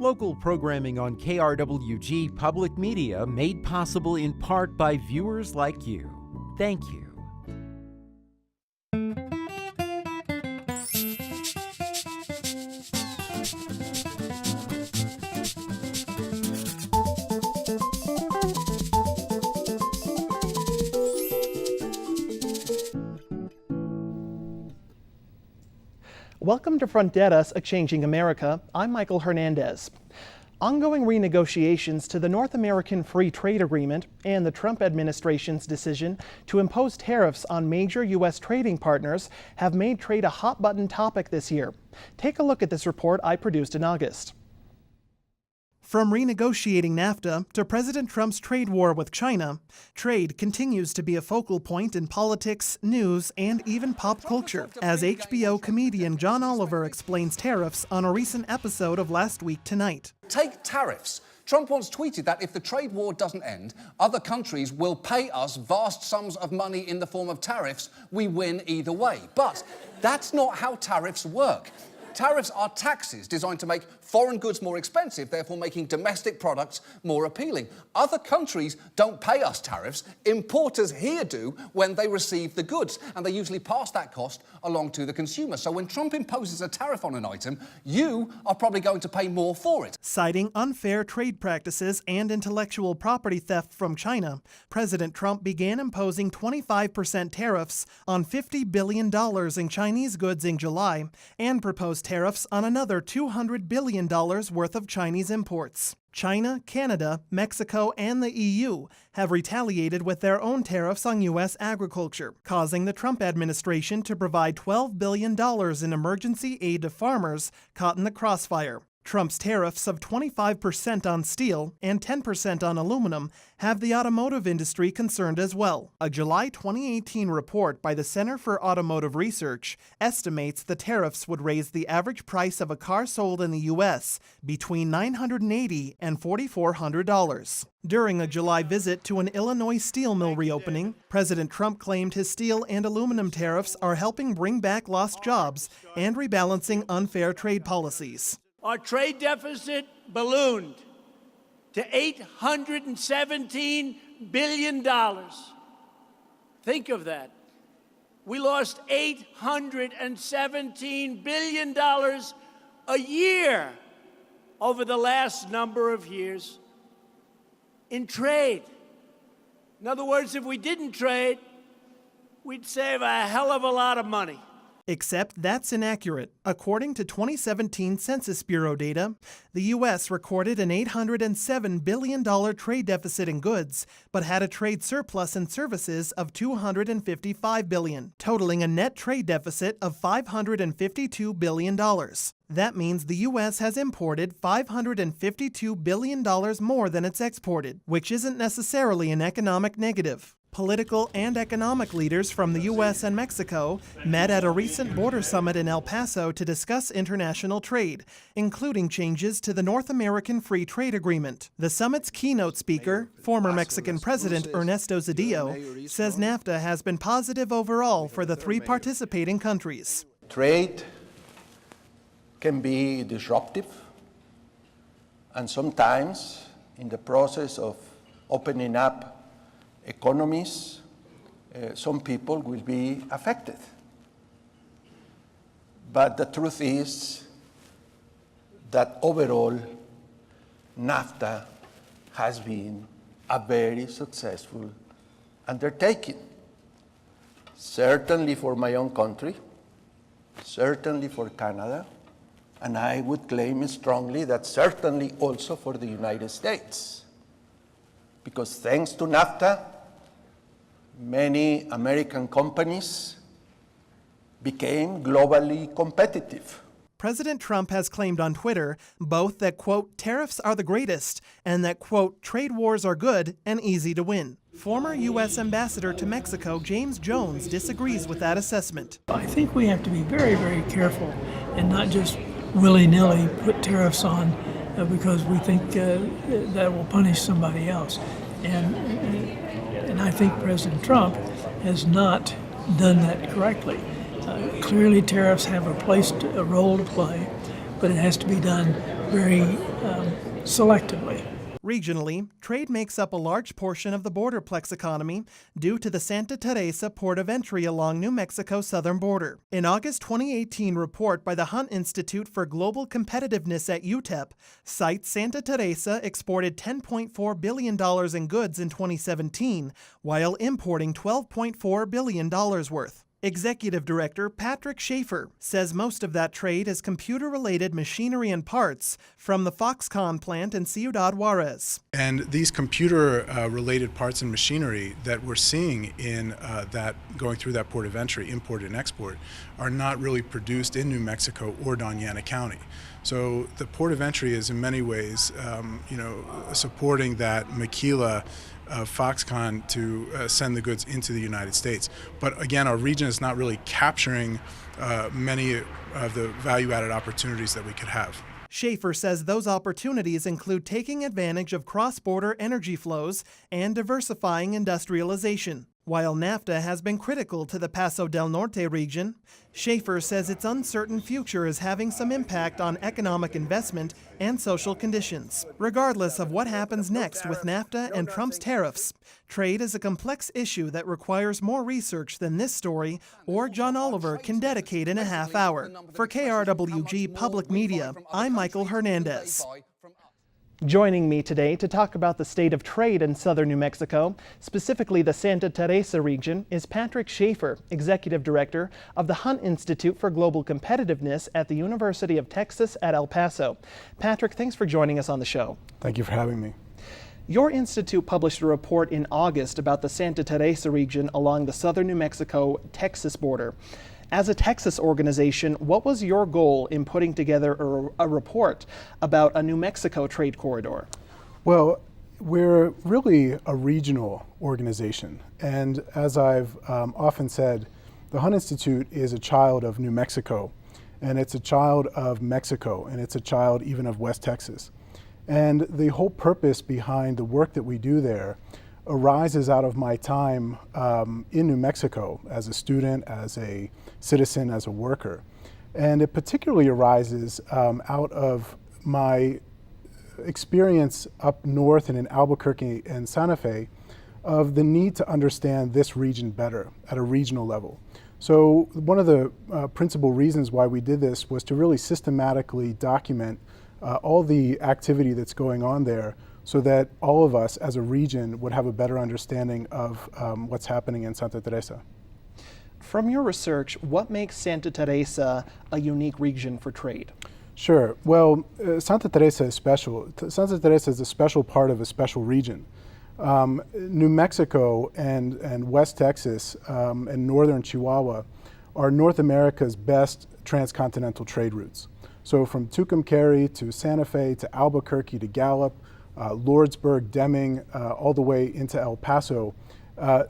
Local programming on KRWG Public Media made possible in part by viewers like you. Thank you. Welcome to Fronteras, A Changing America. I'm Michael Hernandez. Ongoing renegotiations to the North American Free Trade Agreement and the Trump administration's decision to impose tariffs on major U.S. trading partners have made trade a hot-button topic this year. Take a look at this report I produced in August. From renegotiating NAFTA to President Trump's trade war with China, trade continues to be a focal point in politics, news, and even pop culture, as HBO comedian John Oliver explains tariffs on a recent episode of Last Week Tonight. Take tariffs. Trump once tweeted that if the trade war doesn't end, other countries will pay us vast sums of money in the form of tariffs. We win either way. But that's not how tariffs work. Tariffs are taxes designed to make foreign goods more expensive, therefore making domestic products more appealing. Other countries don't pay us tariffs. Importers here do when they receive the goods, and they usually pass that cost along to the consumer. So when Trump imposes a tariff on an item, you are probably going to pay more for it. Citing unfair trade practices and intellectual property theft from China, President Trump began imposing 25% tariffs on $50 billion in Chinese goods in July and proposed tariffs on another $200 billion worth of Chinese imports. China, Canada, Mexico, and the EU have retaliated with their own tariffs on U.S. agriculture, causing the Trump administration to provide $12 billion in emergency aid to farmers caught in the crossfire. Trump's tariffs of 25% on steel and 10% on aluminum have the automotive industry concerned as well. A July 2018 report by the Center for Automotive Research estimates the tariffs would raise the average price of a car sold in the U.S. between $980 and $4,400. During a July visit to an Illinois steel mill reopening, President Trump claimed his steel and aluminum tariffs are helping bring back lost jobs and rebalancing unfair trade policies. Our trade deficit ballooned to $817 billion. Think of that. We lost $817 billion a year over the last number of years in trade. In other words, if we didn't trade, we'd save a hell of a lot of money. Except that's inaccurate. According to 2017 Census Bureau data, the U.S. recorded an $807 billion trade deficit in goods, but had a trade surplus in services of $255 billion, totaling a net trade deficit of $552 billion. That means the U.S. has imported $552 billion more than it's exported, which isn't necessarily an economic negative. Political and economic leaders from the U.S. and Mexico met at a recent border summit in El Paso to discuss international trade, including changes to the North American Free Trade Agreement. The summit's keynote speaker, former Mexican President Ernesto Zedillo, says NAFTA has been positive overall for the three participating countries. Trade can be disruptive, and sometimes in the process of opening up economies, some people will be affected. But the truth is that overall, NAFTA has been a very successful undertaking. Certainly for my own country, certainly for Canada, and I would claim strongly that certainly also for the United States. Because thanks to NAFTA, many American companies became globally competitive. President Trump has claimed on Twitter both that, quote, tariffs are the greatest, and that, quote, trade wars are good and easy to win. Former U.S. Ambassador to Mexico, James Jones, disagrees with that assessment. I think we have to be very, very careful and not just willy-nilly put tariffs on because we think that will punish somebody else. And I think President Trump has not done that correctly. Clearly tariffs have a role to play, but it has to be done very selectively. Regionally, trade makes up a large portion of the borderplex economy due to the Santa Teresa port of entry along New Mexico's southern border. An August 2018 report by the Hunt Institute for Global Competitiveness at UTEP cites Santa Teresa exported $10.4 billion in goods in 2017, while importing $12.4 billion worth. Executive Director Patrick Schaefer says most of that trade is computer-related machinery and parts from the Foxconn plant in Ciudad Juarez. And these computer-related parts and machinery that we're seeing in that going through that port of entry, import and export, are not really produced in New Mexico or Doñana County. So the port of entry is in many ways, supporting that maquila of Foxconn to send the goods into the United States. But again, our region is not really capturing many of the value-added opportunities that we could have. Schaefer says those opportunities include taking advantage of cross-border energy flows and diversifying industrialization. While NAFTA has been critical to the Paso del Norte region, Schaefer says its uncertain future is having some impact on economic investment and social conditions. Regardless of what happens next with NAFTA and Trump's tariffs, trade is a complex issue that requires more research than this story or John Oliver can dedicate in a half hour. For KRWG Public Media, I'm Michael Hernandez. Joining me today to talk about the state of trade in southern New Mexico, specifically the Santa Teresa region, is Patrick Schaefer, Executive Director of the Hunt Institute for Global Competitiveness at the University of Texas at El Paso. Patrick, thanks for joining us on the show. Thank you for having me. Your institute published a report in August about the Santa Teresa region along the southern New Mexico-Texas border. As a Texas organization, what was your goal in putting together a report about a New Mexico trade corridor? Well, we're really a regional organization. And as I've often said, the Hunt Institute is a child of New Mexico, and it's a child of Mexico, and it's a child even of West Texas. And the whole purpose behind the work that we do there arises out of my time in New Mexico as a student, as a citizen, as a worker. And it particularly arises out of my experience up north and in Albuquerque and Santa Fe of the need to understand this region better at a regional level. So one of the principal reasons why we did this was to really systematically document all the activity that's going on there so that all of us as a region would have a better understanding of what's happening in Santa Teresa. From your research, what makes Santa Teresa a unique region for trade? Sure. Well, Santa Teresa is special. Santa Teresa is a special part of a special region. New Mexico and West Texas and northern Chihuahua are North America's best transcontinental trade routes. So from Tucumcari to Santa Fe to Albuquerque to Gallup, Lordsburg, Deming, all the way into El Paso,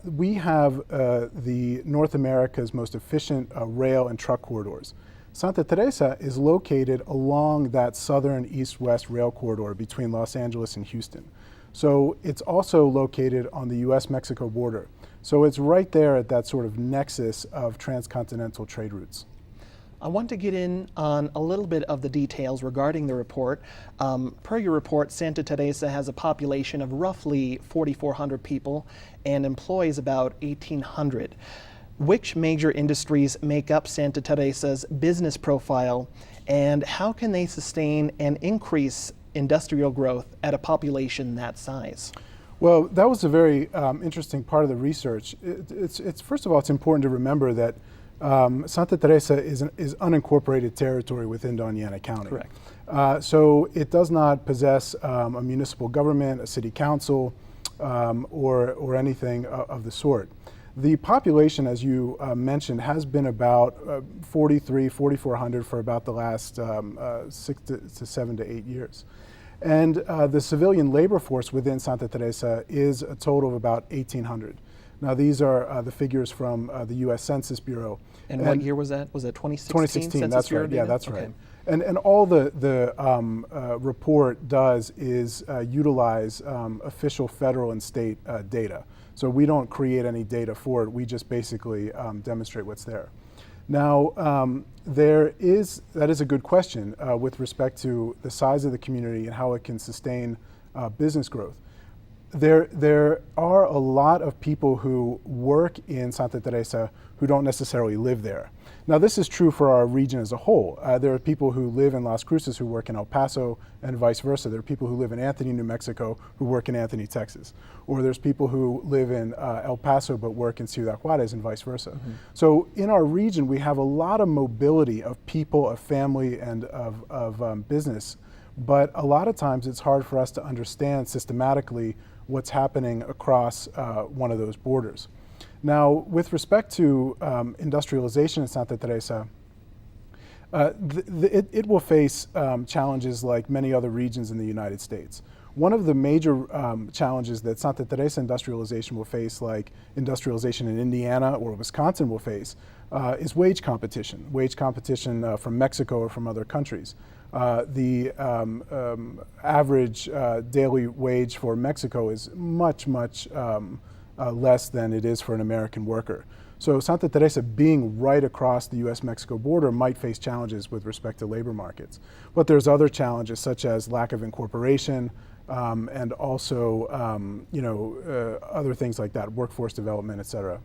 we have the North America's most efficient rail and truck corridors. Santa Teresa is located along that southern east-west rail corridor between Los Angeles and Houston. So it's also located on the US-Mexico border. So it's right there at that sort of nexus of transcontinental trade routes. I want to get in on a little bit of the details regarding the report. Per your report, Santa Teresa has a population of roughly 4,400 people and employs about 1,800. Which major industries make up Santa Teresa's business profile, and how can they sustain and increase industrial growth at a population that size? Well, that was a very interesting part of the research. It's first of all, it's important to remember that Santa Teresa is unincorporated territory within Doñana County. Correct. So it does not possess a municipal government, a city council, or anything of the sort. The population, as you mentioned, has been about 4,400 for about the last 6 to 7 to 8 years. And the civilian labor force within Santa Teresa is a total of about 1,800. Now these are the figures from the U.S. Census Bureau. And what year was that? Was it 2016? 2016, that's Bureau right. data? Yeah, that's okay. right. And all the report does is utilize official federal and state data. So we don't create any data for it. We just basically demonstrate what's there. Now, that is a good question with respect to the size of the community and how it can sustain business growth. There are a lot of people who work in Santa Teresa who don't necessarily live there. Now, this is true for our region as a whole. There are people who live in Las Cruces who work in El Paso and vice versa. There are people who live in Anthony, New Mexico who work in Anthony, Texas. Or there's people who live in El Paso but work in Ciudad Juarez and vice versa. So in our region, we have a lot of mobility of people, of family, and of business. But a lot of times it's hard for us to understand systematically what's happening across one of those borders. Now, with respect to industrialization in Santa Teresa, it will face challenges like many other regions in the United States. One of the major challenges that Santa Teresa industrialization will face, like industrialization in Indiana or Wisconsin will face, is wage competition from Mexico or from other countries. The average daily wage for Mexico is much less than it is for an American worker. So Santa Teresa being right across the U.S.-Mexico border might face challenges with respect to labor markets. But there's other challenges such as lack of incorporation and also other things like that, workforce development, et cetera.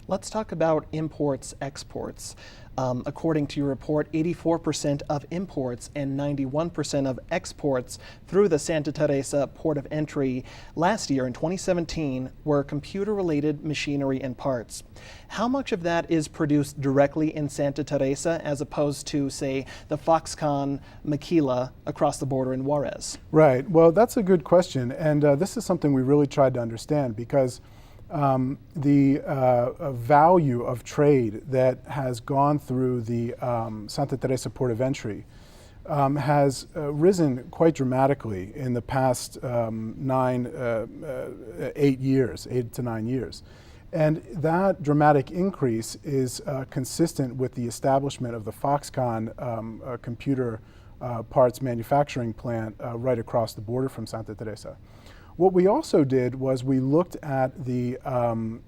Let's talk about imports, exports. According to your report, 84% of imports and 91% of exports through the Santa Teresa port of entry last year in 2017 were computer-related machinery and parts. How much of that is produced directly in Santa Teresa as opposed to, say, the Foxconn Maquila across the border in Juarez? Right. Well, that's a good question. And this is something we really tried to understand because the value of trade that has gone through the Santa Teresa port of entry has risen quite dramatically in the past 8 to 9 years. And that dramatic increase is consistent with the establishment of the Foxconn computer parts manufacturing plant right across the border from Santa Teresa. What we also did was we looked at the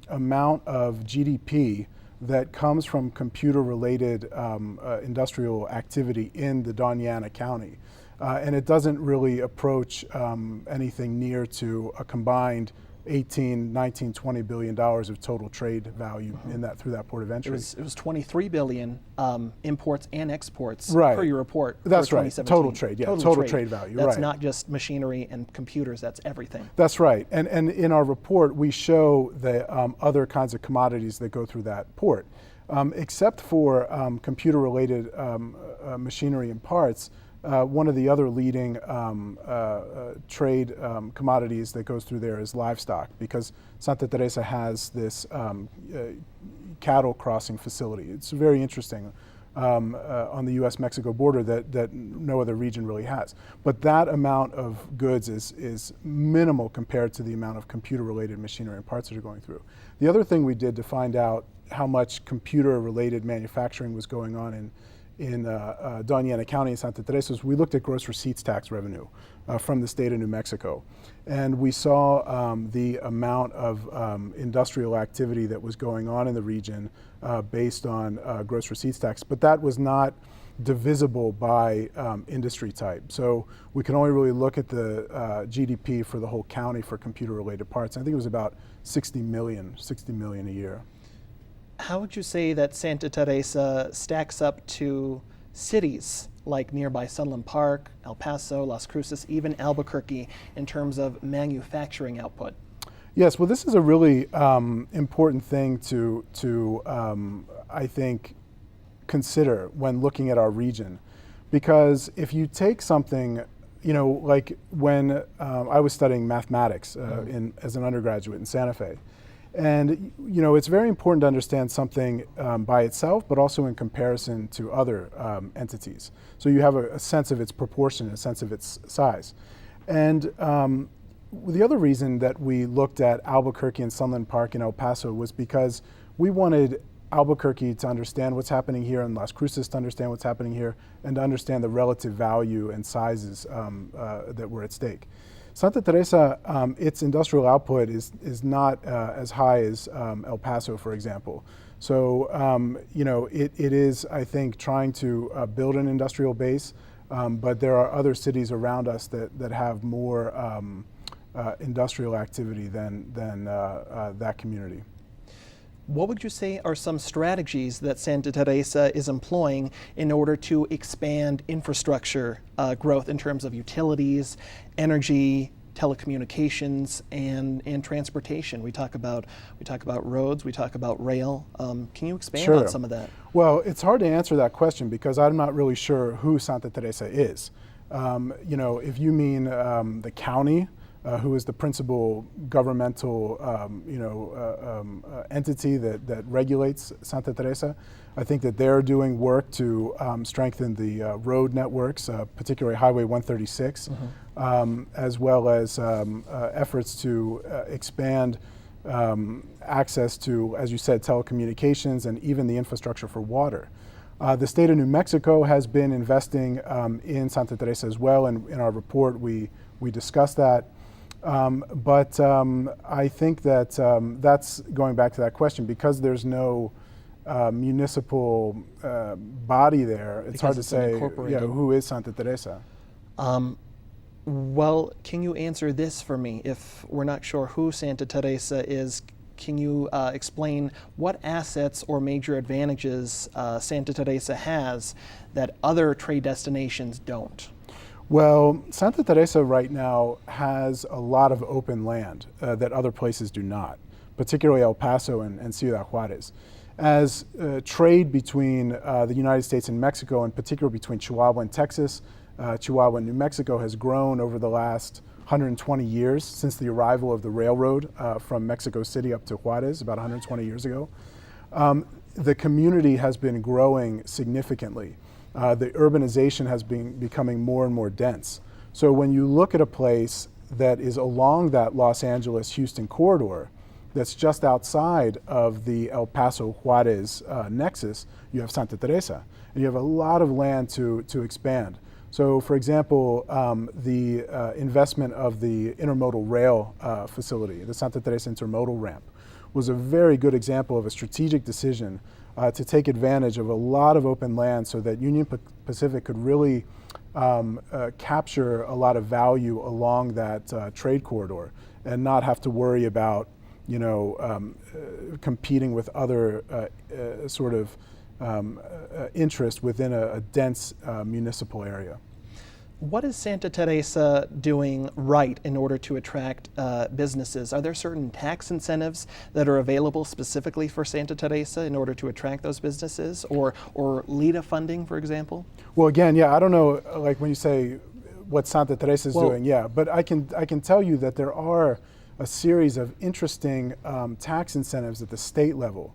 amount of GDP that comes from computer-related industrial activity in the Doña County. And it doesn't really approach anything near to a combined 18, 19, 20 billion dollars of total trade value in that through that port of entry. It was 23 billion imports and exports right. per your report. That's for right. 2017. Total trade, yeah. Total trade value. That's right. not just machinery and computers. That's everything. That's right. And in our report, we show the other kinds of commodities that go through that port, except for computer-related machinery and parts. One of the other leading trade commodities that goes through there is livestock, because Santa Teresa has this cattle crossing facility. It's very interesting on the U.S.-Mexico border that no other region really has. But that amount of goods is minimal compared to the amount of computer-related machinery and parts that are going through. The other thing we did to find out how much computer-related manufacturing was going on in Doña County in Santa Teresa, we looked at gross receipts tax revenue from the state of New Mexico. And we saw the amount of industrial activity that was going on in the region based on gross receipts tax. But that was not divisible by industry type. So we can only really look at the GDP for the whole county for computer-related parts. I think it was about 60 million a year. How would you say that Santa Teresa stacks up to cities like nearby Sunland Park, El Paso, Las Cruces, even Albuquerque in terms of manufacturing output? Yes, well, this is a really important thing to I think, consider when looking at our region. Because if you take something, like when I was studying mathematics as an undergraduate in Santa Fe, and it's very important to understand something by itself, but also in comparison to other entities. So you have a sense of its proportion, a sense of its size. And the other reason that we looked at Albuquerque and Sunland Park and El Paso was because we wanted Albuquerque to understand what's happening here and Las Cruces to understand what's happening here and to understand the relative value and sizes that were at stake. Santa Teresa, its industrial output is not as high as El Paso, for example. So, it is, I think, trying to build an industrial base, but there are other cities around us that have more industrial activity than that community. What would you say are some strategies that Santa Teresa is employing in order to expand infrastructure growth in terms of utilities, energy, telecommunications, and transportation? We talk about roads, we talk about rail. Can you expand on some of that? Well, it's hard to answer that question because I'm not really sure who Santa Teresa is. If you mean the county, who is the principal governmental entity that regulates Santa Teresa, I think that they're doing work to strengthen the road networks, particularly Highway 136, as well as efforts to expand access to, as you said, telecommunications and even the infrastructure for water. The state of New Mexico has been investing in Santa Teresa as well, and in our report we discussed that. But I think that that's going back to that question, because there's no municipal body there. It's hard to say who is Santa Teresa. Well, can you answer this for me? If we're not sure who Santa Teresa is, can you explain what assets or major advantages Santa Teresa has that other trade destinations don't? Well, Santa Teresa right now has a lot of open land that other places do not, particularly El Paso and Ciudad Juarez. As trade between the United States and Mexico, in particular between Chihuahua and Texas, Chihuahua and New Mexico, has grown over the last 120 years since the arrival of the railroad from Mexico City up to Juarez about 120 years ago. The community has been growing significantly. The urbanization has been becoming more and more dense. So when you look at a place that is along that Los Angeles-Houston corridor, that's just outside of the El Paso-Juarez nexus, you have Santa Teresa, and you have a lot of land to expand. So, for example, the investment of the intermodal rail facility, the Santa Teresa intermodal ramp, was a very good example of a strategic decision to take advantage of a lot of open land so that Union Pacific could really capture a lot of value along that trade corridor and not have to worry about competing with other interest within a dense municipal area. What is Santa Teresa doing right in order to attract businesses? Are there certain tax incentives that are available specifically for Santa Teresa in order to attract those businesses, or LIDA funding, for example? Well, again, I don't know, like when you say what Santa Teresa is doing, but I can tell you that there are a series of interesting tax incentives at the state level.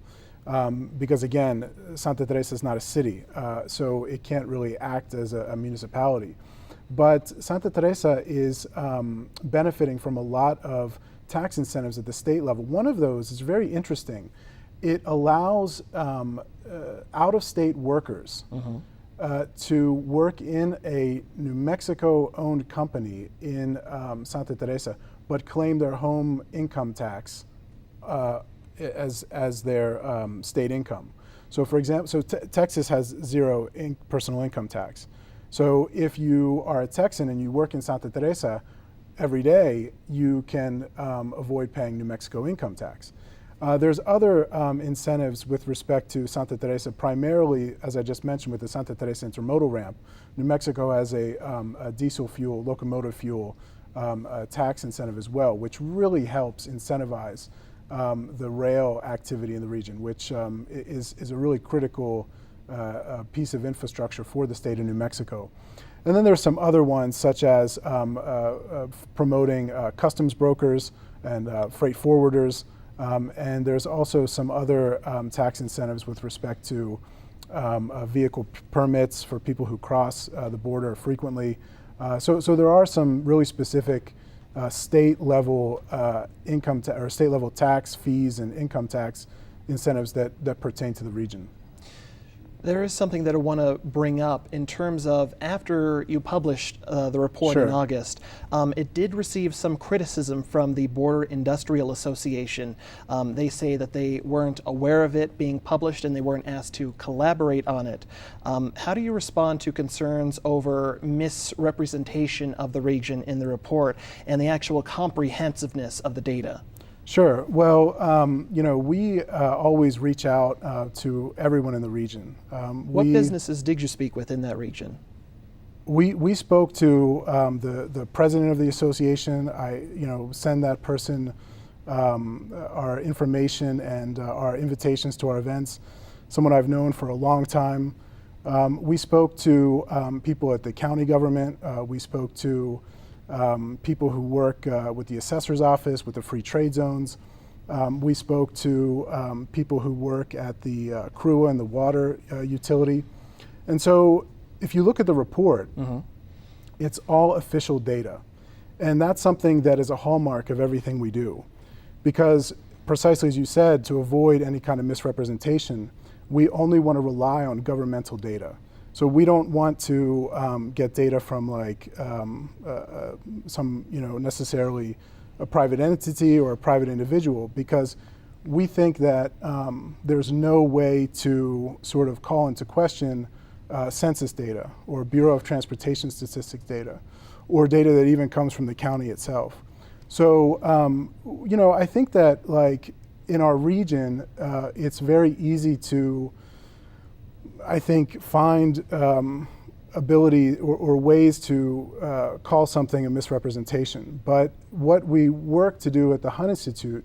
Because again, Santa Teresa is not a city, so it can't really act as a municipality. But Santa Teresa is benefiting from a lot of tax incentives at the state level. One of those is very interesting. It allows out-of-state workers to work in a New Mexico-owned company in Santa Teresa, but claim their home income tax as their state income. So, for example, Texas has zero personal income tax. So if you are a Texan and you work in Santa Teresa every day, you can avoid paying New Mexico income tax. There's other incentives with respect to Santa Teresa, primarily, as I just mentioned, with the Santa Teresa intermodal ramp. New Mexico has a diesel fuel, locomotive fuel tax incentive as well, which really helps incentivize the rail activity in the region, which is a really critical piece of infrastructure for the state of New Mexico. And then there's some other ones, such as promoting customs brokers and freight forwarders. And there's also some other tax incentives with respect to vehicle permits for people who cross the border frequently. So there are some really specific state level or state level tax fees and income tax incentives that pertain to the region. There is something that I want to bring up in terms of after you published the report Sure. in August, it did receive some criticism from the Border Industrial Association. They say that they weren't aware of it being published and they weren't asked to collaborate on it. How do you respond to concerns over misrepresentation of the region in the report and the actual comprehensiveness of the data? Sure. Well, we always reach out to everyone in the region. What businesses did you speak with in that region? We spoke to the president of the association. I send that person our information and our invitations to our events. Someone I've known for a long time. We spoke to people at the county government. We spoke to people who work with the assessor's office, with the free trade zones. We spoke to people who work at the CRUA and the water utility. And so if you look at the report, it's all official data. And that's something that is a hallmark of everything we do. Because precisely as you said, to avoid any kind of misrepresentation, we only want to rely on governmental data. So we don't want to get data from some necessarily a private entity or a private individual, because we think that there's no way to sort of call into question census data or Bureau of Transportation Statistics data or data that even comes from the county itself. So I think that in our region, it's very easy to find ability or ways to call something a misrepresentation. But what we work to do at the Hunt Institute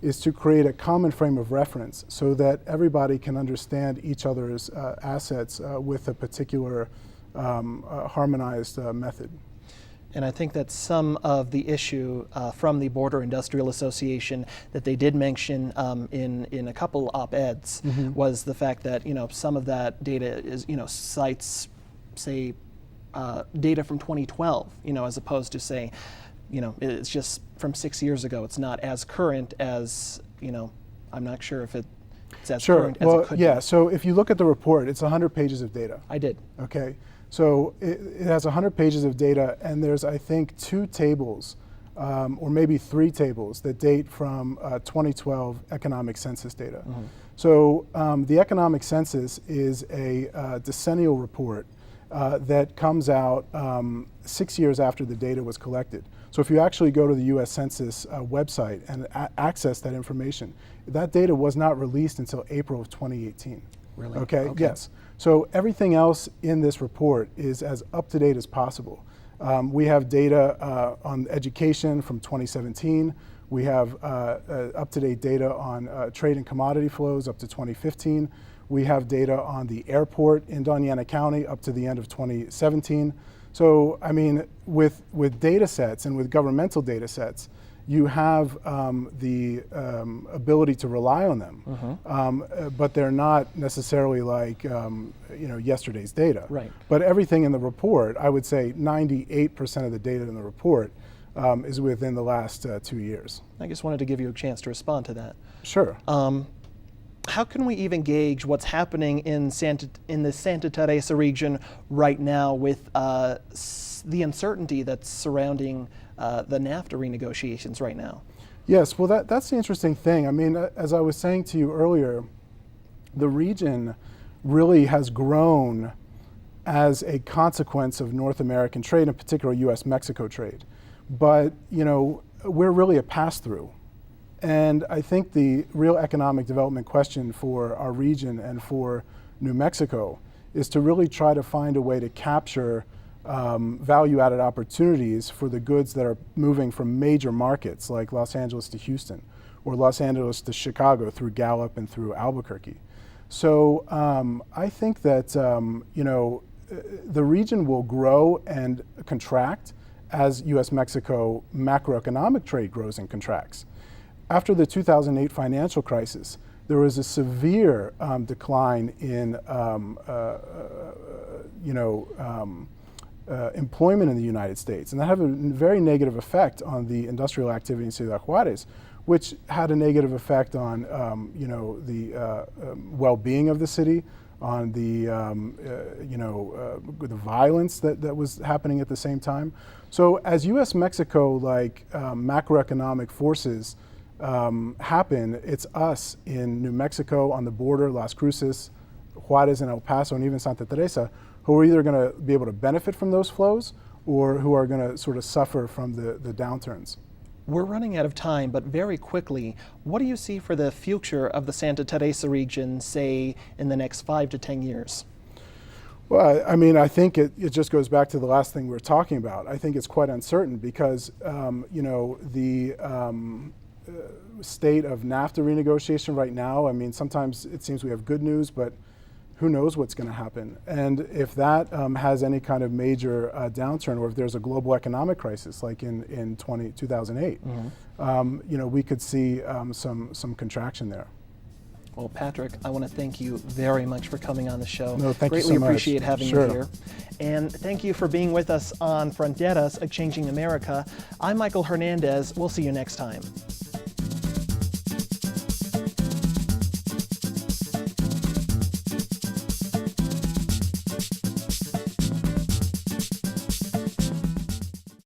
is to create a common frame of reference so that everybody can understand each other's assets with a particular harmonized method. And I think that some of the issue from the Border Industrial Association that they did mention in a couple op-eds was the fact that some of that data is cites, say, data from 2012, as opposed to say, it's just from 6 years ago. It's not as current as I'm not sure if it's as current as it could be. So if you look at the report, it's 100 pages of data. I did. Okay. So it has 100 pages of data, and there's, I think, 2 tables, or maybe 3 tables that date from 2012 economic census data. So the economic census is a decennial report that comes out 6 years after the data was collected. So if you actually go to the U.S. Census website and access that information, that data was not released until April of 2018. Really? Okay. Yes. So everything else in this report is as up to date as possible. We have data on education from 2017. We have up to date data on trade and commodity flows up to 2015. We have data on the airport in Doñana County up to the end of 2017. So, I mean, with data sets and with governmental data sets, you have the ability to rely on them, but they're not necessarily like yesterday's data. Right. But everything in the report, I would say 98% of the data in the report is within the last 2 years. I just wanted to give you a chance to respond to that. Sure. How can we even gauge what's happening in the Santa Teresa region right now with the uncertainty that's surrounding the NAFTA renegotiations right now? Yes, well, that's the interesting thing. I mean, as I was saying to you earlier, the region really has grown as a consequence of North American trade, in particular U.S.-Mexico trade. But, we're really a pass-through. And I think the real economic development question for our region and for New Mexico is to really try to find a way to capture value-added opportunities for the goods that are moving from major markets like Los Angeles to Houston or Los Angeles to Chicago through Gallup and through Albuquerque. So I think that the region will grow and contract as U.S.-Mexico macroeconomic trade grows and contracts. After the 2008 financial crisis, there was a severe decline in employment in the United States, and that had a very negative effect on the industrial activity in Ciudad Juarez, which had a negative effect on the well-being of the city, on the the violence that was happening at the same time. So as U.S.-Mexico macroeconomic forces happen, it's us in New Mexico on the border, Las Cruces, Juarez and El Paso, and even Santa Teresa, who are either going to be able to benefit from those flows or who are going to sort of suffer from the downturns. We're running out of time, but very quickly, what do you see for the future of the Santa Teresa region, say, in the next 5 to 10 years? Well, I mean, I think it just goes back to the last thing we were talking about. I think it's quite uncertain because, the state of NAFTA renegotiation right now, I mean, sometimes it seems we have good news, but who knows what's going to happen. And if that has any kind of major downturn, or if there's a global economic crisis like in 2008, we could see some contraction there. Well, Patrick, I want to thank you very much for coming on the show. No, thank you so Greatly much. appreciate having Sure. you here. And thank you for being with us on Fronteras, A Changing America. I'm Michael Hernandez. We'll see you next time.